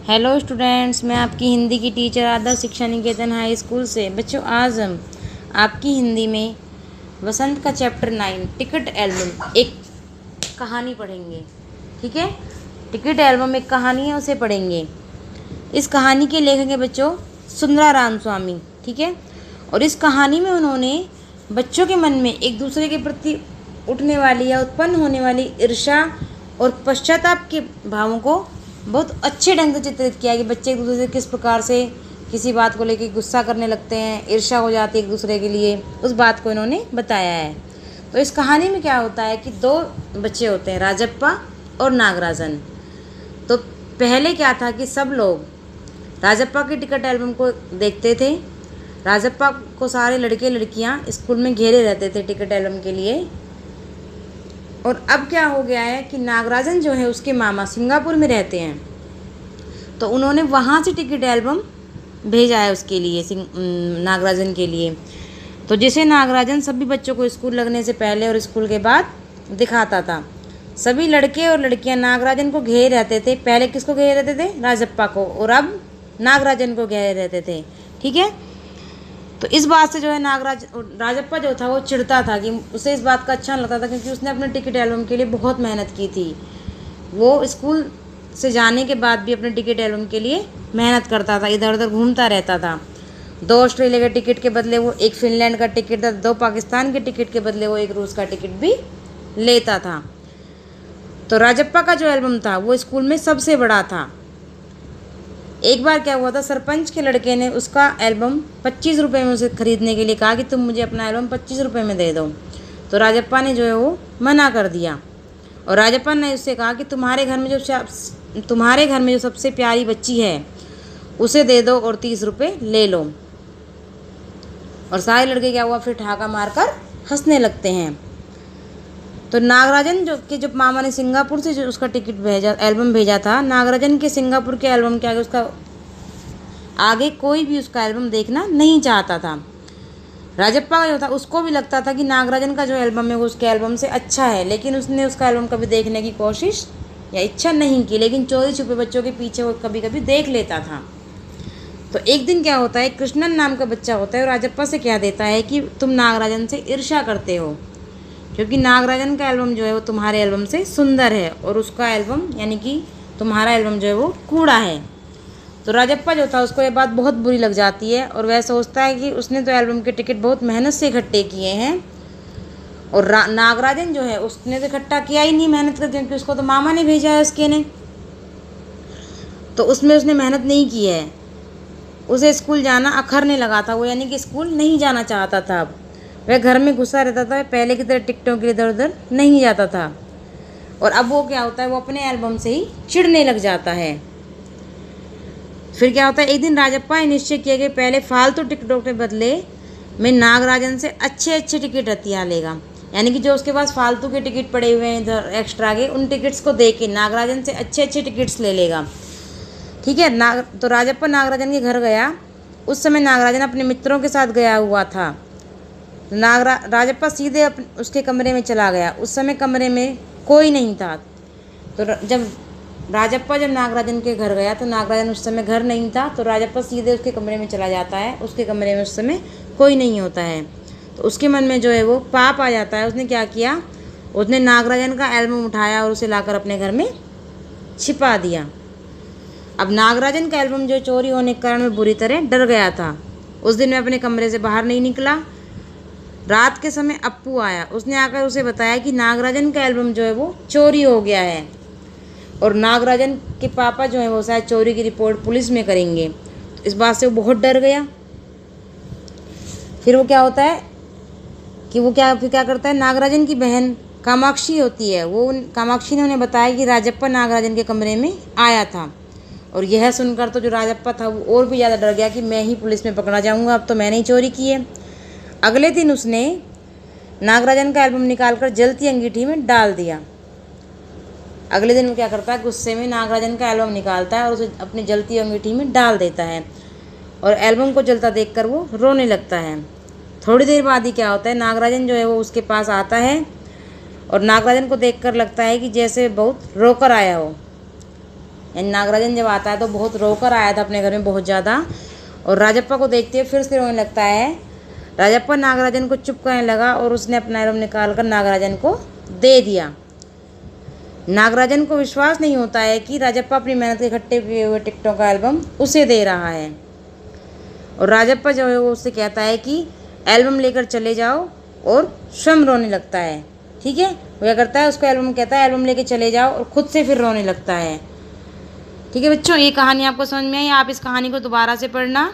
Hello students, मैं आपकी हिंदी की टीचर आदर्श शिक्षा निकेतन हाई स्कूल से। बच्चों, आज हम आपकी हिंदी में वसंत का चैप्टर 9 टिकट एल्बम एक कहानी पढ़ेंगे। ठीक है, टिकट एल्बम एक कहानी है, उसे पढ़ेंगे। इस कहानी के लेखक हैं बच्चों सुंदरा रामस्वामी। ठीक है, और इस कहानी में उन्होंने बच्चों के मन में एक दूसरे के प्रति उठने वाली या उत्पन्न होने वाली ईर्ष्या और पश्चाताप के भावों को बहुत अच्छे ढंग से चित्रित किया कि बच्चे एक दूसरे से किस प्रकार से किसी बात को लेकर गुस्सा करने लगते हैं, ईर्ष्या हो जाती है एक दूसरे के लिए, उस बात को इन्होंने बताया है। तो इस कहानी में क्या होता है कि दो बच्चे होते हैं, राजप्पा और नागराजन। तो पहले क्या था कि सब लोग राजप्पा की टिकट एल्बम को देखते थे। राजप्पा को सारे लड़के लड़कियां स्कूल में घेरे रहते थे टिकट एल्बम के लिए। और अब क्या हो गया है कि नागराजन जो है उसके मामा सिंगापुर में रहते हैं, तो उन्होंने वहाँ से टिकट एल्बम भेजा है उसके लिए, नागराजन के लिए। तो जिसे नागराजन सभी बच्चों को स्कूल लगने से पहले और स्कूल के बाद दिखाता था। सभी लड़के और लड़कियां नागराजन को घेरे रहते थे। पहले किसको घेरे रहते थे? राजप्पा को, और अब नागराजन को घेरे रहते थे। ठीक है, तो इस बात से जो है राजप्पा जो था वो चिढ़ता था कि उसे इस बात का अच्छा नहीं लगता था, क्योंकि उसने अपने टिकट एल्बम के लिए बहुत मेहनत की थी। वो स्कूल से जाने के बाद भी अपने टिकट एल्बम के लिए मेहनत करता था, इधर उधर घूमता रहता था। 2 ऑस्ट्रेलिया के टिकट के बदले वो 1 फिनलैंड का टिकट था, 2 पाकिस्तान के टिकट के बदले वो 1 रूस का टिकट भी लेता था। तो राजप्पा का जो एल्बम था वो स्कूल में सबसे बड़ा था। एक बार क्या हुआ था, सरपंच के लड़के ने उसका एल्बम 25 रुपये में उसे खरीदने के लिए कहा कि तुम मुझे अपना एल्बम 25 रुपये में दे दो। तो राजप्पा ने जो है वो मना कर दिया, और राजप्पा ने उससे कहा कि तुम्हारे घर में जो सबसे प्यारी बच्ची है उसे दे दो और 30 रुपये ले लो। और सारे लड़के क्या हुआ, फिर ठहाका मारकर हंसने लगते हैं। तो नागराजन जो मामा ने सिंगापुर से जो उसका एल्बम भेजा था, नागराजन के सिंगापुर के एल्बम के आगे कोई भी उसका एल्बम देखना नहीं चाहता था। राजप्पा का जो था उसको भी लगता था कि नागराजन का जो एल्बम है वो उसके एल्बम से अच्छा है, लेकिन उसने उसका एल्बम कभी देखने की कोशिश या इच्छा नहीं की। लेकिन चोरी छुपे बच्चों के पीछे वो कभी कभी देख लेता था। तो एक दिन क्या होता है, कृष्णन नाम का बच्चा होता है और राजप्पा से कह देता है कि तुम नागराजन से ईर्ष्या करते हो, क्योंकि नागराजन का एल्बम जो है वो तुम्हारे एल्बम से सुंदर है और उसका एल्बम यानी कि तुम्हारा एल्बम जो है वो कूड़ा है। तो राजप्पा जो था उसको ये बात बहुत बुरी लग जाती है, और वह सोचता है कि उसने तो एल्बम के टिकट बहुत मेहनत से इकट्ठे किए हैं, और नागराजन जो है उसने तो इकट्ठा किया ही नहीं मेहनत कर, क्योंकि उसको तो मामा ने भेजा है उसके ने, तो उसमें उसने मेहनत नहीं की है। उसे स्कूल जाना अखरने लगा था वो, यानी कि स्कूल नहीं जाना चाहता था। अब वह घर में घुसा रहता था, पहले की तरह टिकटों के लिए इधर उधर नहीं जाता था। और अब वो क्या होता है, वो अपने एल्बम से ही चिढ़ने लग जाता है। फिर क्या होता है, एक दिन राजप्पा ने निश्चय किया कि पहले फालतू टिकटों के बदले में नागराजन से अच्छे अच्छे टिकट हथिया लेगा, यानी कि जो उसके पास फालतू के टिकट पड़े हुए हैं इधर एक्स्ट्रा के, उन टिकट्स को दे के नागराजन से अच्छे अच्छे टिकट्स ले लेगा। ठीक है, तो राजप्पा नागराजन के घर गया। उस समय नागराजन अपने मित्रों के साथ गया हुआ था। राजप्पा सीधे उसके कमरे में चला गया। उस समय कमरे में कोई नहीं था। तो जब नागराजन के घर गया तो नागराजन उस समय घर नहीं था। तो राजप्पा सीधे उसके कमरे में चला जाता है। उसके कमरे में उस समय कोई नहीं होता है। तो उसके मन में जो है वो पाप आ जाता है। उसने क्या किया, उसने नागराजन का एल्बम उठाया और उसे लाकर अपने घर में छिपा दिया। अब नागराजन का एल्बम जो चोरी होने के कारण में बुरी तरह डर गया था। उस दिन मैं अपने कमरे से बाहर नहीं निकला। रात के समय अप्पू आया। उसने आकर उसे बताया कि नागराजन का एल्बम जो है वो चोरी हो गया है, और नागराजन के पापा जो है वो शायद चोरी की रिपोर्ट पुलिस में करेंगे। तो इस बात से वो बहुत डर गया। फिर वो क्या होता है कि फिर क्या करता है, नागराजन की बहन कामाक्षी होती है, वो कामाक्षी ने उन्हें बताया कि राजप्पा नागराजन के कमरे में आया था। और यह सुनकर तो जो राजप्पा था वो और भी ज़्यादा डर गया कि मैं ही पुलिस में पकड़ा जाऊँगा, अब तो मैंने ही चोरी की है। अगले दिन उसने नागराजन का एल्बम निकालकर जलती अंगीठी में डाल दिया। अगले दिन वो क्या करता है, गुस्से में नागराजन का एल्बम निकालता है और उसे अपनी जलती अंगीठी में डाल देता है, और एल्बम को जलता देखकर वो रोने लगता है। थोड़ी देर बाद ही क्या होता है, नागराजन जो है वो उसके पास आता है, और नागराजन को देखकर लगता है कि जैसे बहुत रोकर आया हो, यानी नागराजन जब आता है तो बहुत रोकर आया था अपने घर में बहुत ज़्यादा, और राजप्पा को देखते हुए फिर से रोने लगता है। राजप्पा नागराजन को चुप करने लगा और उसने अपना एल्बम निकाल कर नागराजन को दे दिया। नागराजन को विश्वास नहीं होता है कि राजप्पा अपनी मेहनत के इकट्ठे किए हुए टिकटों का एल्बम उसे दे रहा है, और राजप्पा जो है वो उससे कहता है कि एल्बम लेकर चले जाओ, और स्वयं रोने लगता है। ठीक है, वो क्या करता है, उसको एल्बम कहता है एल्बम लेकर चले जाओ, और खुद से फिर रोने लगता है। ठीक है बच्चों, ये कहानी आपको समझ में आई। आप इस कहानी को दोबारा से पढ़ना।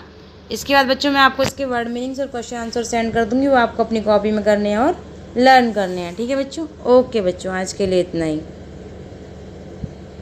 इसके बाद बच्चों मैं आपको इसके वर्ड मीनिंग्स और क्वेश्चन आंसर सेंड कर दूँगी, वो आपको अपनी कॉपी में करने हैं और लर्न करने हैं। ठीक है बच्चों, ओके बच्चों, आज के लिए इतना ही।